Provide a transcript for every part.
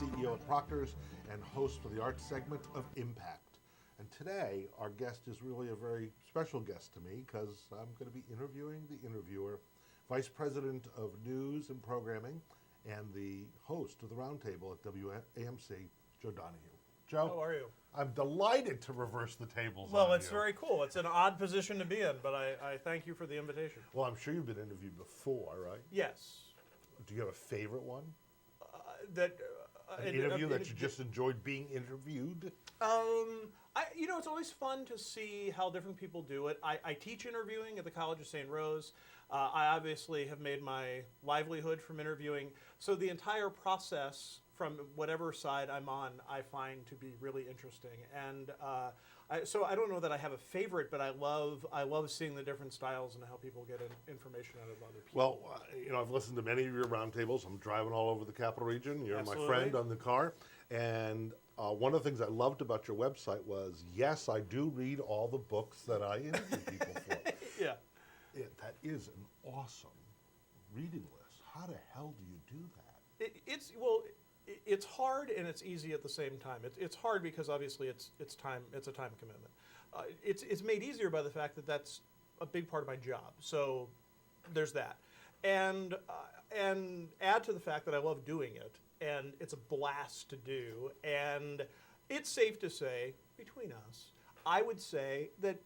CEO at Proctors and host for the arts segment of Impact. And today, our guest is really a very special guest to me because I'm going to be interviewing the interviewer, Vice President of News and Programming, and the host of the Roundtable at WAMC, Joe Donahue. Joe, how are you? I'm delighted to reverse the tables. Well, it's very cool. It's an odd position to be in, but I thank you for the invitation. Well, I'm sure you've been interviewed before, right? Yes. Do you have a favorite one? An interview that you just enjoyed being interviewed? It's always fun to see how different people do it. I teach interviewing at the College of St. Rose. I obviously have made my livelihood from interviewing. So the entire process, from whatever side I'm on, I find to be really interesting. And so I don't know that I have a favorite, but I love seeing the different styles and how people get information out of other people. Well, I've listened to many of your roundtables. I'm driving all over the Capital Region. You're Absolutely. my friend on the car. And one of the things I loved about your website was, yes, I do read all the books that I interview people for. Yeah. That is an awesome reading list. How the hell do you do that? It's hard and it's easy at the same time. It's hard because obviously it's time. It's a time commitment. It's made easier by the fact that that's a big part of my job. So there's that, and add to the fact that I love doing it, and it's a blast to do. And it's safe to say, between us, I would say that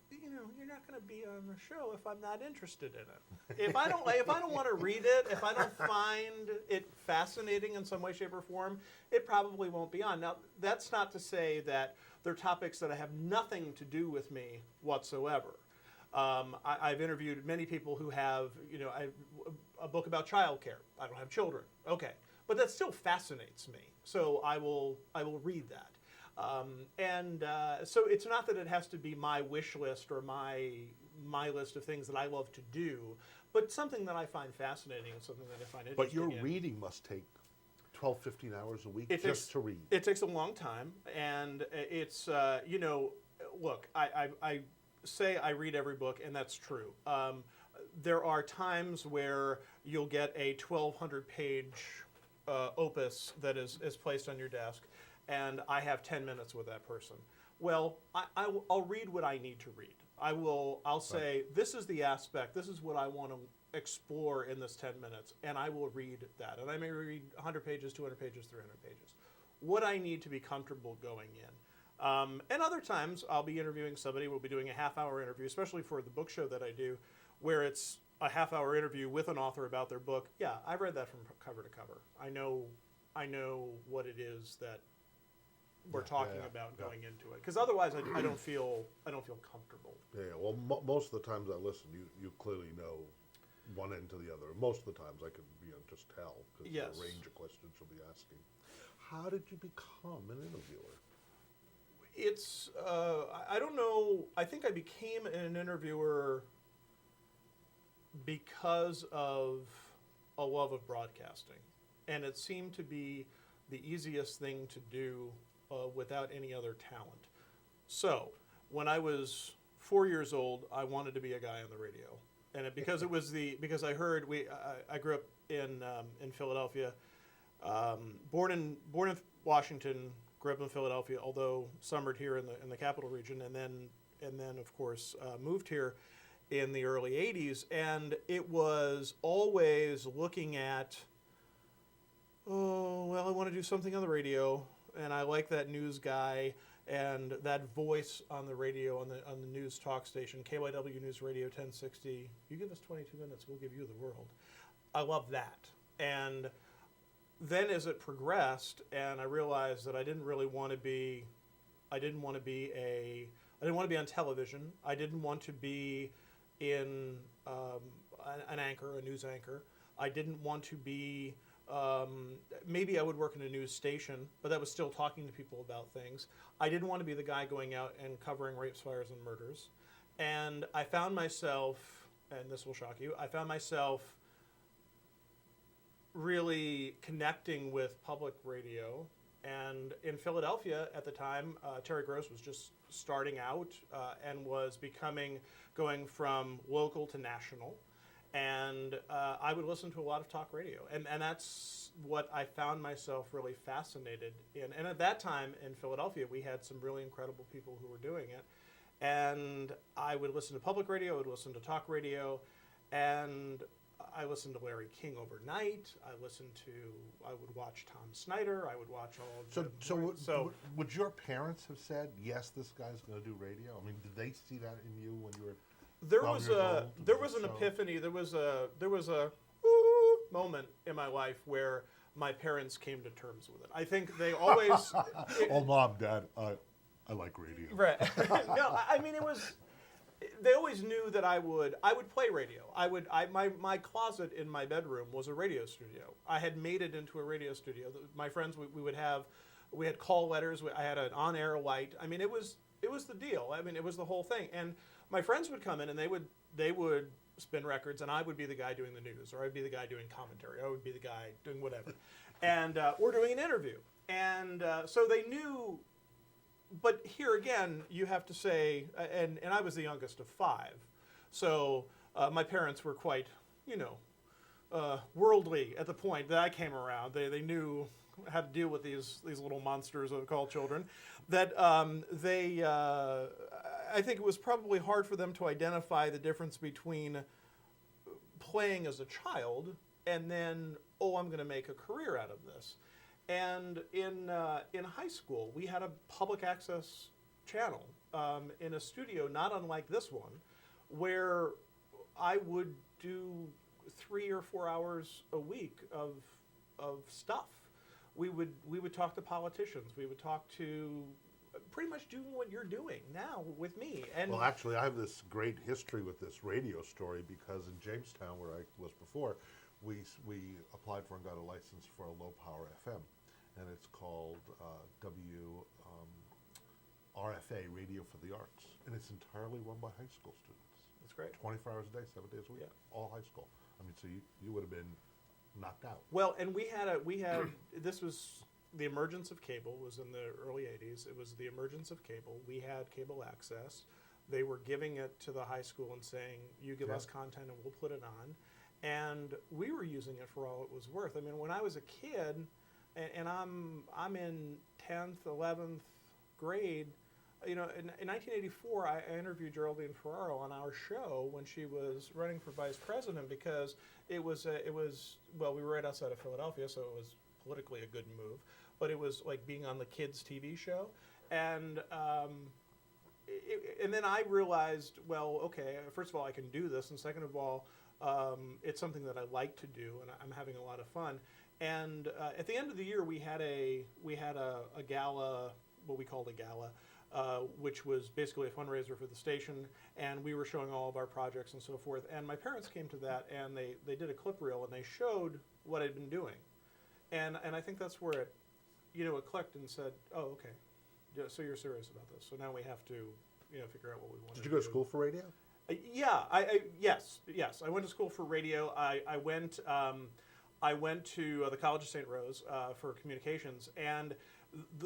you're not going to be on the show if I'm not interested in it. If I don't want to read it, if I don't find it fascinating in some way, shape, or form, it probably won't be on. Now, that's not to say that they're topics that have nothing to do with me whatsoever. I've interviewed many people who have, a book about childcare. I don't have children. Okay, but that still fascinates me. So I will read that. So it's not that it has to be my wish list or my list of things that I love to do, but something that I find fascinating and something that I find interesting. But your reading must take 12, 15 hours a week to read. It takes a long time, and it's, look, I say I read every book, and that's true. There are times where you'll get a 1,200-page opus that is placed on your desk, and I have 10 minutes with that person. Well, I'll read what I need to read. I'll say, this is the aspect, this is what I want to explore in this 10 minutes, and I will read that. And I may read 100 pages, 200 pages, 300 pages. What I need to be comfortable going in. And other times, I'll be interviewing somebody, we'll be doing a half-hour interview, especially for the book show that I do, where it's a half-hour interview with an author about their book. Yeah, I've read that from cover to cover. I know what it is that we're talking about going into it, because otherwise I don't feel comfortable. Yeah, well, most of the times I listen, you clearly know one end to the other. Most of the times I can just tell because the range of questions you'll be asking. How did you become an interviewer? It's I don't know. I think I became an interviewer because of a love of broadcasting, and it seemed to be the easiest thing to do without any other talent. So when I was 4 years old, I wanted to be a guy on the radio, and because I heard I grew up in Philadelphia, born in Washington, grew up in Philadelphia, although summered here in the Capital Region, and then of course moved here in the early '80s, and it was always looking at, I want to do something on the radio. And I like that news guy and that voice on the radio, on the news talk station, KYW News Radio 1060. You give us 22 minutes, we'll give you the world. I love that. And then as it progressed, and I realized that I didn't want to be on television. I didn't want to be in an anchor, a news anchor. I didn't want to be. Maybe I would work in a news station, but that was still talking to people about things. I didn't want to be the guy going out and covering rapes, fires, and murders. And I found myself, and this will shock you, I found myself really connecting with public radio. And in Philadelphia at the time, Terry Gross was just starting out and was going from local to national. And I would listen to a lot of talk radio. And that's what I found myself really fascinated in. And at that time in Philadelphia, we had some really incredible people who were doing it. And I would listen to public radio, I would listen to talk radio, and I listened to Larry King overnight. I would watch Tom Snyder. I would watch all of would your parents have said, yes, this guy's going to do radio? I mean, did they see that in you when you were there was an epiphany. There was a woo moment in my life where my parents came to terms with it. I think they always. Oh, Mom, Dad, I like radio. Right. No, I mean it was. They always knew that I would play radio. My closet in my bedroom was a radio studio. I had made it into a radio studio. My friends, we had call letters. I had an on-air light. I mean, it was the deal. I mean, it was the whole thing. And my friends would come in and they would spin records, and I would be the guy doing the news, or I'd be the guy doing commentary, or I would be the guy doing whatever, and or doing an interview. And so they knew. But here again, you have to say, and I was the youngest of 5, so my parents were quite, worldly at the point that I came around. They knew how to deal with these little monsters called children. That I think it was probably hard for them to identify the difference between playing as a child and then, I'm going to make a career out of this. And in high school, we had a public access channel in a studio not unlike this one, where I would do 3 or 4 hours a week of stuff. We would talk to politicians. We would talk to pretty much doing what you're doing now with me. And well, actually, I have this great history with this radio story because in Jamestown, where I was before, we applied for and got a license for a low power FM. And it's called RFA, Radio for the Arts. And it's entirely run by high school students. That's great. 24 hours a day, 7 days a week, all high school. I mean, so you would have been knocked out. Well, and we had this was, the emergence of cable was in the early 80s. It was the emergence of cable. We had cable access. They were giving it to the high school and saying, you give us content and we'll put it on. And we were using it for all it was worth. I mean, when I was a kid, and I'm in 10th, 11th grade. In 1984, I interviewed Geraldine Ferraro on our show when she was running for vice president because it was we were right outside of Philadelphia, so it was politically a good move. But it was like being on the kids' TV show, and then I realized, well, okay, first of all, I can do this, and second of all, it's something that I like to do, and I'm having a lot of fun. And at the end of the year, we had a gala, what we called a gala, which was basically a fundraiser for the station, and we were showing all of our projects and so forth. And my parents came to that, and they did a clip reel, and they showed what I'd been doing, and I think that's where it, it clicked and said, oh, okay, so you're serious about this. So now we have to, figure out what we want to do. Did you go to school for radio? Yeah, yes. I went to school for radio. I went to the College of St. Rose for communications, and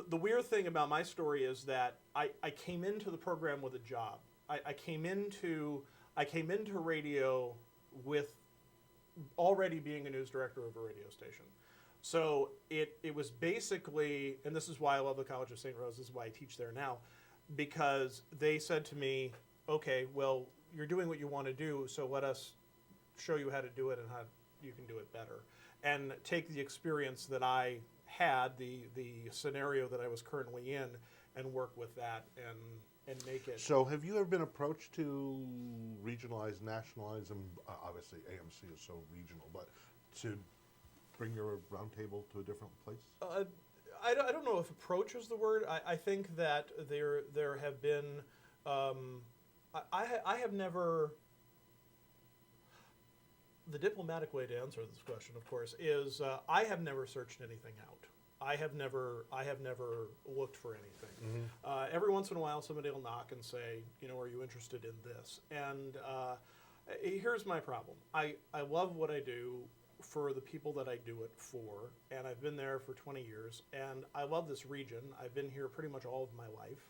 the weird thing about my story is that I came into the program with a job. I came into radio with already being a news director of a radio station. So it was basically, and this is why I love the College of St. Rose, this is why I teach there now, because they said to me, okay, well, you're doing what you want to do, so let us show you how to do it and how you can do it better. And take the experience that I had, the scenario that I was currently in, and work with that and make it. So have you ever been approached to regionalize, nationalize, and obviously AMC is so regional, but to bring your roundtable to a different place? I don't know if approach is the word. I think that there have been, I have never. The diplomatic way to answer this question, of course, is I have never searched anything out. I have never looked for anything. Mm-hmm. Every once in a while, somebody will knock and say, are you interested in this? And here's my problem. I love what I do for the people that I do it for, and I've been there for 20 years, and I love this region. I've been here pretty much all of my life,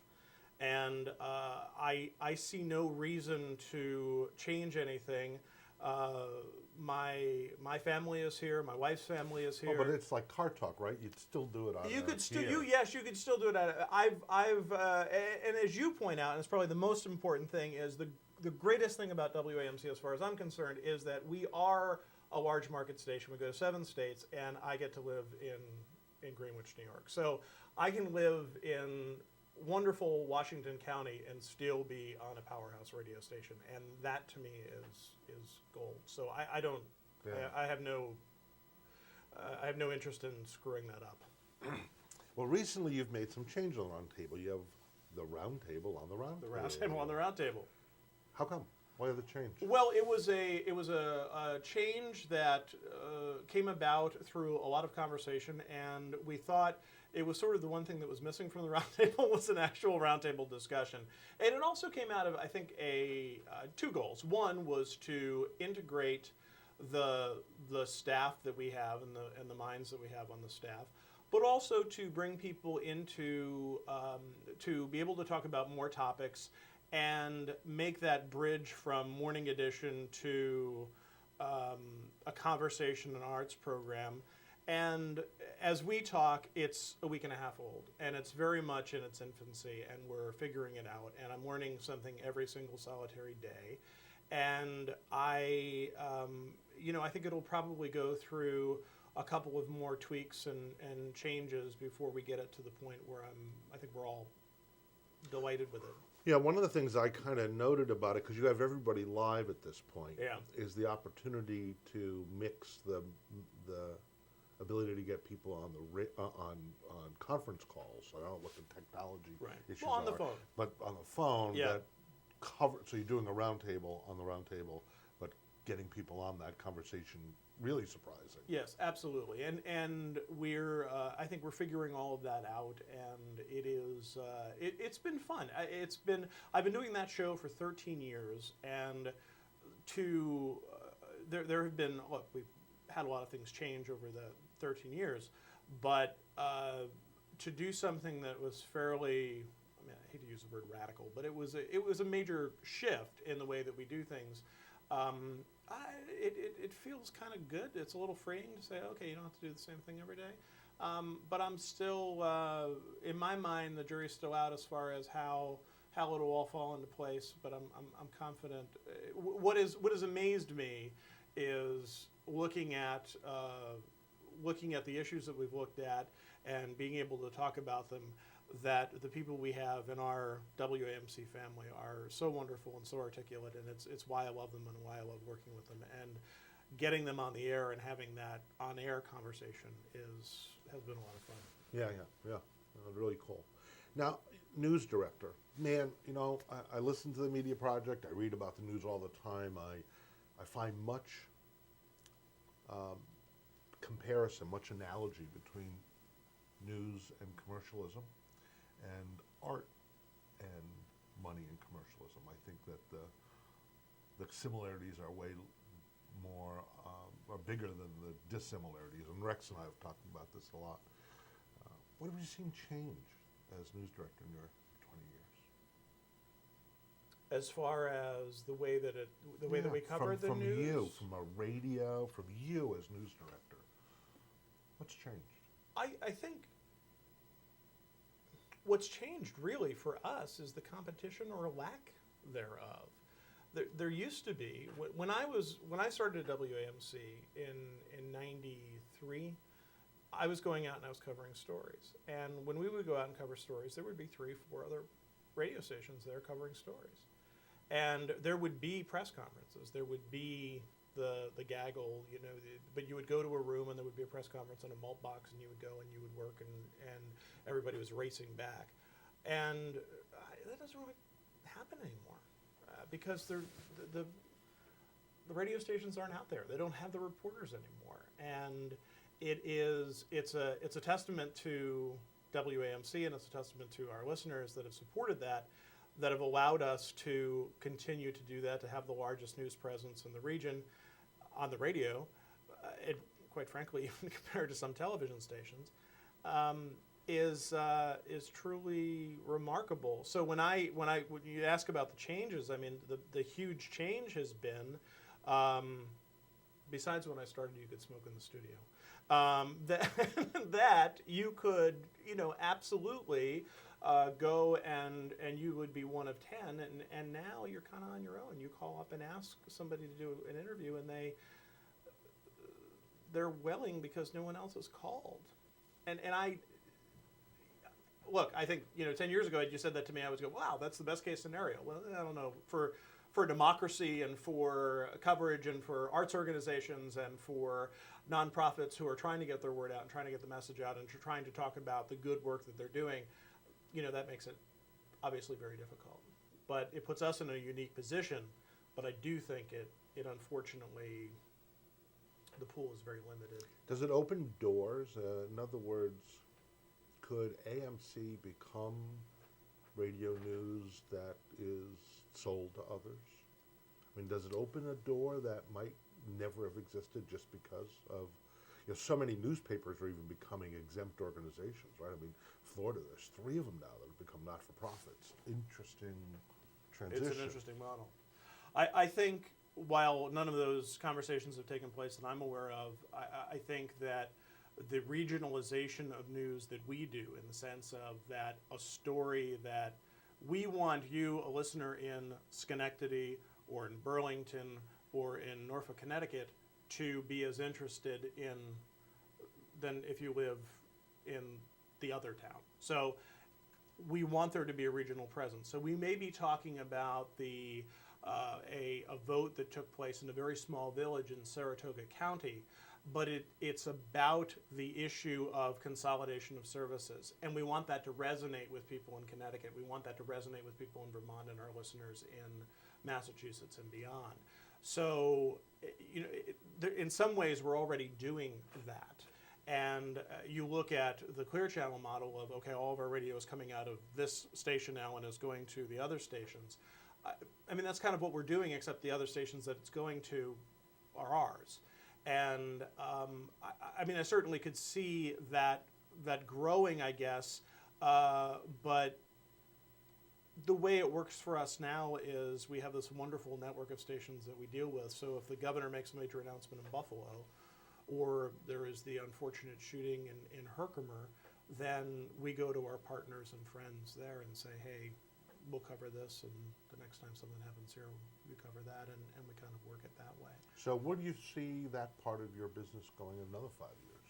and I see no reason to change anything. My family is here. My wife's family is here. Oh, but it's like car talk, right? You'd still do it on You could still, here. yes, you could still do it. And as you point out, and it's probably the most important thing, is the greatest thing about WAMC, as far as I'm concerned, is that we are a large market station. We go to 7 states, and I get to live in Greenwich, New York. So I can live in wonderful Washington County and still be on a powerhouse radio station, and that to me is gold. So I don't, Yeah. I have no interest in screwing that up. Well, recently you've made some changes on the round table. You have the round table on the round The table. round table on the round table. How come? Why the change? Well, it was a change that came about through a lot of conversation, and we thought it was sort of the one thing that was missing from the roundtable was an actual roundtable discussion. And it also came out of, I think, two goals. One was to integrate the staff that we have and the minds that we have on the staff, but also to bring people into to be able to talk about more topics and make that bridge from morning edition to a conversation and arts program. And as we talk, it's a week and a half old, and it's very much in its infancy, and we're figuring it out, and I'm learning something every single solitary day. And I think it'll probably go through a couple of more tweaks and changes before we get it to the point where I think we're all delighted with it. Yeah, one of the things I kind of noted about it, because you have everybody live at this point, Yeah. is the opportunity to mix the ability to get people on on conference calls. I don't know what the technology Right. issues Well, on the are, phone. but on the phone, Yeah. that cover. So you're doing a roundtable on the roundtable, but getting people on that conversation really surprising. Yes, absolutely, and we're I think we're figuring all of that out, and it is it's been fun. I've been doing that show for 13 years, and there have been, look, we've had a lot of things change over the 13 years, but to do something that was fairly, I mean, I hate to use the word radical, but it was a major shift in the way that we do things. It feels kind of good. It's a little freeing to say, okay, you don't have to do the same thing every day. But I'm still, in my mind, the jury's still out as far as how it'll all fall into place. But I'm confident. What has amazed me is looking at the issues that we've looked at and being able to talk about them, that the people we have in our WAMC family are so wonderful and so articulate, and it's why I love them and why I love working with them. And getting them on the air and having that on-air conversation has been a lot of fun. Yeah. Really cool. Now, news director, man, I listen to the Media Project. I read about the news all the time. I find much comparison, much analogy between news and commercialism, and art and money and commercialism. I think that the similarities are way more, are bigger than the dissimilarities. And Rex and I have talked about this a lot. What have you seen change as news director in your 20 years? As far as the way that we cover the news? From you, from a radio, from you as news director. What's changed? I think what's changed really for us is the competition or lack thereof. There used to be, when I started at WAMC in '93, I was going out and I was covering stories. And when we would go out and cover stories, there would be 3, 4 other radio stations there covering stories. And there would be press conferences. There would be the gaggle, but you would go to a room and there would be a press conference in a malt box, and you would go and you would work, and everybody was racing back. And that doesn't really happen anymore because the radio stations aren't out there. They don't have the reporters anymore, and it's a testament to WAMC, and it's a testament to our listeners that have supported that have allowed us to continue to do that, to have the largest news presence in the region on the radio, quite frankly, even compared to some television stations, is truly remarkable. So when you ask about the changes, I mean, the huge change has been Besides when I started, you could smoke in the studio. That you could, absolutely go and you would be one of 10, and now you're kind of on your own. You call up and ask somebody to do an interview, and they're willing because no one else is called. And I look, I think 10 years ago, you said that to me, I was going, wow, that's the best case scenario. Well, I don't know, for democracy and for coverage and for arts organizations and for nonprofits who are trying to get their word out and trying to get the message out and trying to talk about the good work that they're doing, that makes it obviously very difficult. But it puts us in a unique position, but I do think it unfortunately, the pool is very limited. Does it open doors? In other words, could AMC become radio news that is sold to others? I mean, does it open a door that might never have existed just because of, so many newspapers are even becoming exempt organizations, right? I mean, Florida, there's 3 of them now that have become not-for-profits. Interesting transition. It's an interesting model. I think while none of those conversations have taken place that I'm aware of, I think that the regionalization of news that we do, in the sense of that a story that we want you, a listener in Schenectady or in Burlington or in Norfolk, Connecticut, to be as interested in than if you live in the other town. So we want there to be a regional presence. So we may be talking about a vote that took place in a very small village in Saratoga County, but it's about the issue of consolidation of services. And we want that to resonate with people in Connecticut. We want that to resonate with people in Vermont and our listeners in Massachusetts and beyond. So, in some ways, we're already doing that. And you look at the Clear Channel model of, okay, all of our radio is coming out of this station now and is going to the other stations. I mean, that's kind of what we're doing, except the other stations that it's going to are ours. And I certainly could see that growing, I guess, but the way it works for us now is we have this wonderful network of stations that we deal with. So if the governor makes a major announcement in Buffalo, or there is the unfortunate shooting in Herkimer, then we go to our partners and friends there and say, hey, we'll cover this, and the next time something happens here, we cover that, and we kind of work it that way. So where do you see that part of your business going in another 5 years?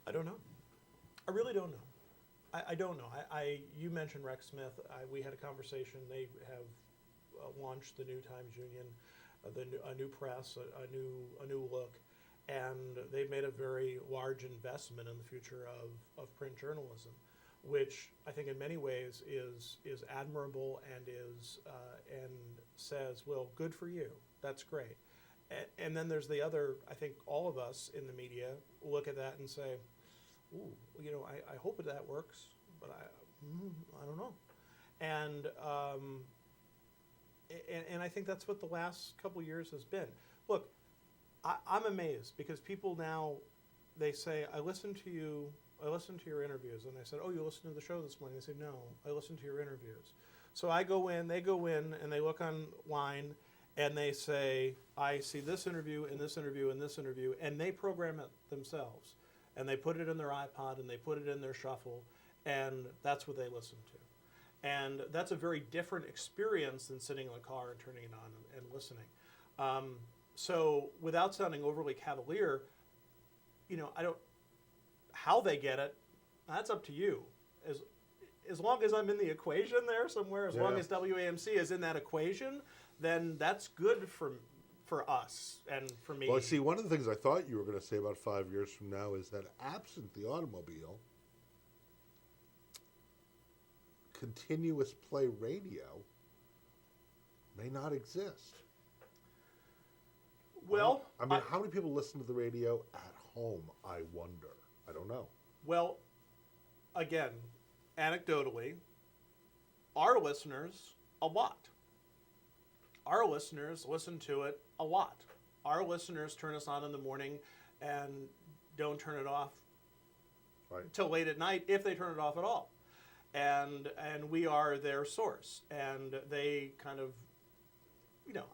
I don't know. I really don't know. I don't know. You mentioned Rex Smith. We had a conversation. They have launched the New Times Union, a new press, a new look, and they've made a very large investment in the future of print journalism, which I think in many ways is admirable and and says, well, good for you. That's great. And then there's the other. I think all of us in the media look at that and say, ooh, I hope that works, but I don't know. And I think that's what the last couple of years has been. Look, I'm amazed because people now, they say, I listened to your interviews. And I said, oh, you listened to the show this morning? They said, no, I listened to your interviews. So they go in, and they look online, and they say, I see this interview, and this interview, and this interview, and they program it themselves. And they put it in their iPod, and they put it in their shuffle, and that's what they listen to. And that's a very different experience than sitting in a car and turning it on and listening. So without sounding overly cavalier, how they get it, that's up to you. As long as I'm in the equation there somewhere, as long as WAMC is in that equation, then that's good for us and for me. Well, see, one of the things I thought you were going to say about 5 years from now is that absent the automobile, continuous play radio may not exist. Well, how many people listen to the radio at home, I wonder? I don't know. Well, again, anecdotally, our listeners, a lot. Our listeners listen to it a lot. Our listeners turn us on in the morning and don't turn it off till late at night, if they turn it off at all. And we are their source. And they kind of,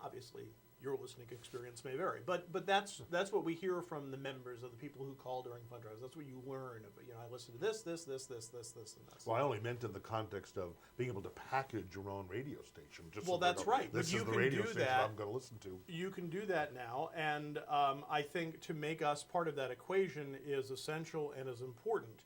obviously your listening experience may vary. But that's what we hear from the members of the people who call during fund drives. That's what you learn. I listen to this, and this. Well, I only meant in the context of being able to package your own radio station. Just Well, so they that's know, right. This You is the can radio do station that. I'm going to listen to. You can do that now, and I think to make us part of that equation is essential and is important.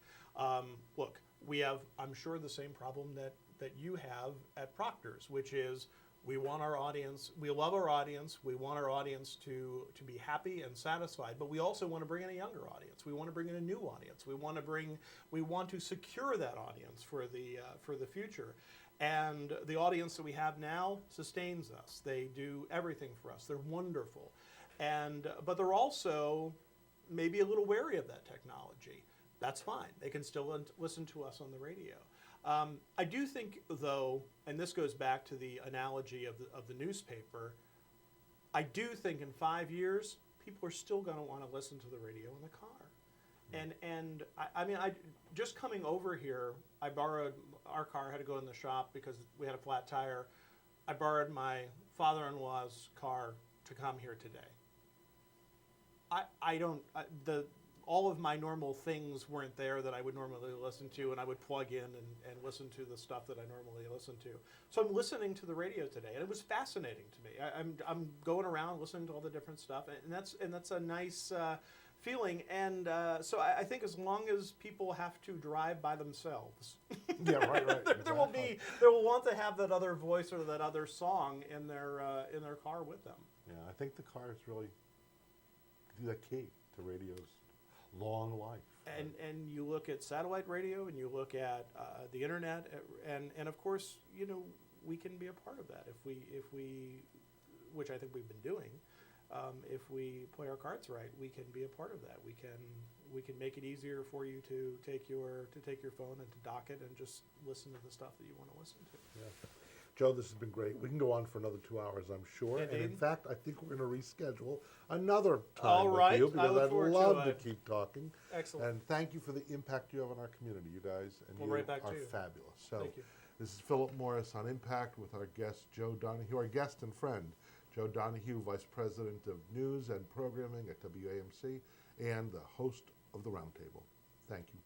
Look, we have, I'm sure, the same problem that you have at Proctors, which is we want our audience, we love our audience, we want our audience to be happy and satisfied, but we also want to bring in a younger audience. We want to bring in a new audience. We want to secure that audience for the future. And the audience that we have now sustains us. They do everything for us. They're wonderful. But they're also maybe a little wary of that technology. That's fine. They can still listen to us on the radio. I do think, though, and this goes back to the analogy of the newspaper, I do think in 5 years, people are still going to want to listen to the radio in the car. And I just coming over here, I borrowed, our car had to go in the shop because we had a flat tire. I borrowed my father-in-law's car to come here today. All of my normal things weren't there that I would normally listen to, and I would plug in and listen to the stuff that I normally listen to. So I'm listening to the radio today, and it was fascinating to me. I'm going around listening to all the different stuff, and that's a nice feeling. And so I think as long as people have to drive by themselves, Yeah, right. they will want to have that other voice or that other song in their car with them. Yeah, I think the car is really the key to radio's long life. And you look at satellite radio, and you look at the internet, and of course, we can be a part of that if we, which I think we've been doing. If we play our cards right, we can be a part of that. We can make it easier for you to take your phone and to dock it and just listen to the stuff that you want to listen to. Yeah. Joe, this has been great. We can go on for another 2 hours, I'm sure. Indeed. And in fact, I think we're going to reschedule another time All right. with you I because look I'd forward love to to it. keep talking. Excellent. And thank you for the impact you have on our community, you guys. And Well, you right back are to you. fabulous. So Thank you. this is Philip Morris on Impact with our guest, Joe Donahue, our guest and friend, Joe Donahue, Vice President of News and Programming at WAMC and the host of the Roundtable. Thank you.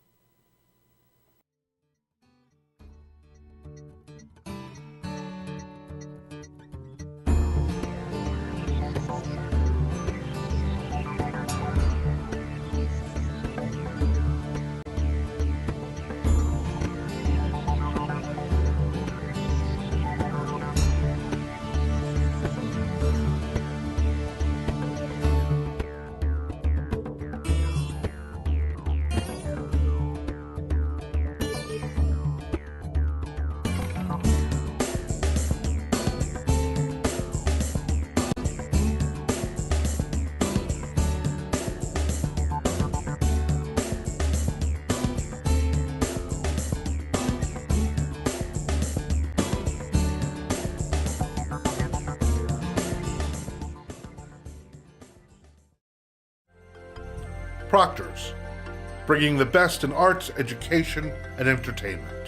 Proctors, bringing the best in arts, education, and entertainment.